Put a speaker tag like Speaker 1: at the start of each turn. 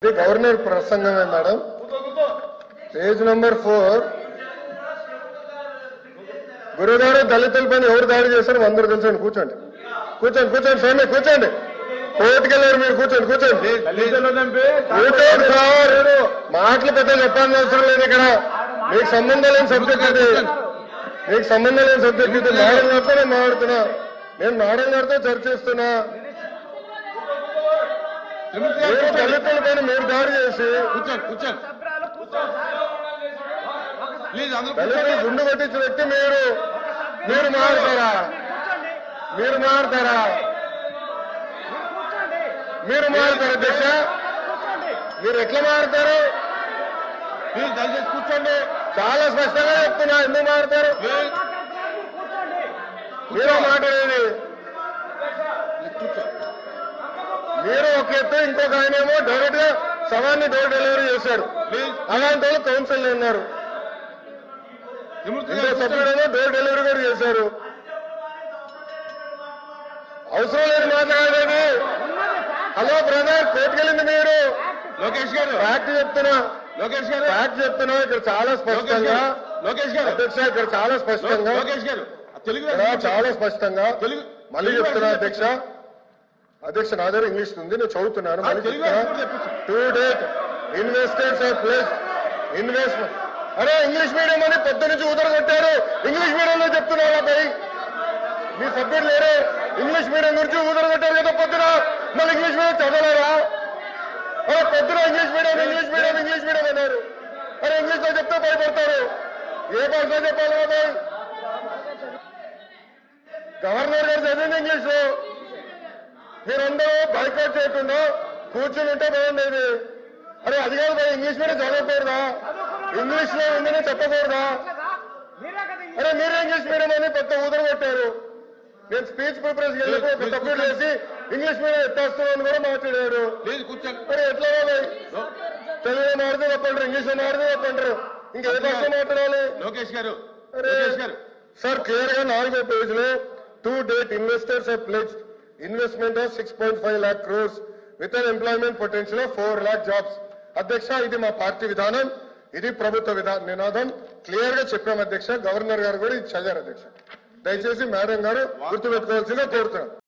Speaker 1: ఇది governor ప్రసంగమే madam. Page number 4. గురుగారు దళితులపైన ఎవరు దాడి చేశారు అందరూ తెలుసండి. కూర్చోండి కూర్చోండి కూర్చోండి స్వామి కూర్చోండి. కోర్టుకెళ్ళారు మీరు కూర్చోండి కూర్చోండి. కూర్చోండి సార్. మాటలు పెద్ద చెప్పాల్సిన అవసరం లేదు ఇక్కడ. మీకు సంబంధం లేని సబ్జెక్ట్ ఇది. మీకు సంబంధం లేని సబ్జెక్ట్ ఇది. మేడం గారితో నేను మాట్లాడుతున్నా. నేను మేడం గారితో చర్చిస్తున్నా. మీరు దళితుల పైన మీరు దాడి చేసి దళితులు గుండు కొట్టించిన వ్యక్తి మీరు మారుతారా? మీరు మారుతారా? మీరు మారుతారు అధ్యక్ష? మీరు ఎట్లా మారుతారు? మీరు దయచేసి కూర్చోండి. చాలా స్పష్టంగా చెప్తున్నా. ఎందుకు మారుతారు? మీరే మాట్లాడేది. మీరు ఒక ఎత్తు, ఇంకొక ఆయనేమో డైరెక్ట్ గా సవాన్ని డోర్ డెలివరీ చేశాడు. అలాంటి వాళ్ళు కౌన్సిల్ ఉన్నారు. సభ్యుడేమో డోర్ డెలివరీ కూడా చేశారు. అవసరం లేదు మాట్లాడేది. హలో బ్రదర్, కోర్టుకెళ్ళింది మీరు. లోకేష్ గారు ఫ్యాక్ట్ చెప్తున్నా. లోకేష్ గారు ఫ్యాక్ట్ చెప్తున్నా. ఇక్కడ చాలా స్పష్టంగా లోకేష్ గారు అధ్యక్ష, ఇక్కడ చాలా స్పష్టంగా లోకేష్ గారు చాలా స్పష్టంగా మళ్ళీ చెప్తున్నా అధ్యక్ష. అధ్యక్ష నా దగ్గర ఇంగ్లీష్ ఉంది, నేను చదువుతున్నాను. మళ్ళీ చెప్తున్నా. To date investors of place investment. అరే ఇంగ్లీష్ మీడియం అని పొద్దు నుంచి ఊదరగొట్టారు. ఇంగ్లీష్ మీడియంలో చెప్తున్నారా భయ్? మీ సభ్యులు లేరు. ఇంగ్లీష్ మీడియం గురించి ఊదరగొట్టారు కదా పొద్దున. మళ్ళీ ఇంగ్లీష్ మీడియం చదవలేరా? అరే పొద్దున ఇంగ్లీష్ మీడియం అన్నారు. అరే ఇంగ్లీష్ లో చెప్తే భయపడతారు. ఏ భాషలో చెప్పాలి కదా? గవర్నర్ గారు చదివింది ఇంగ్లీష్ లో. మీరందరూ బైకౌట్ చేయకుండా కూర్చుని ఉంటే బాగుండేది. అరే అది కాదు భయ్, ఇంగ్లీష్ మీడియం చదవకూడదా? ఇంగ్లీష్ లో ఉందని చెప్పకూడదా? అరే మీరే ఇంగ్లీష్ మీడియం అని పెద్ద ఊదర కొట్టారు. నేను స్పీచ్ ప్రిపరేషన్ వెళ్ళినప్పుడు ఒక సబ్జెక్ట్ చేసి ఇంగ్లీష్ మీడియం ఎత్తేస్తున్నాను కూడా మాట్లాడారు. మరి ఎట్లా భయ్? తెలుగులో మాడితే తప్పంటారు, ఇంగ్లీష్ లో మాడితే తప్పంటారు. ఇంకా ఏ భాష మాట్లాడాలి? లోకేష్ గారు సార్ క్లియర్ గా 4వ పేజ్ లో to date investors of pledged investment of 6.5 lakh crores with an employment potential of 4 lakh jobs. అధ్యక్ష ఇది మా పార్టీ విధానం, ఇది ప్రభుత్వ నినాదం. క్లియర్ గా చెప్పాం అధ్యక్ష. గవర్నర్ గారు కూడా ఇది చదివారు అధ్యక్ష. దయచేసి మేడం గారు గుర్తుపెట్టుకోవాల్సిందిగా కోరుతున్నాం.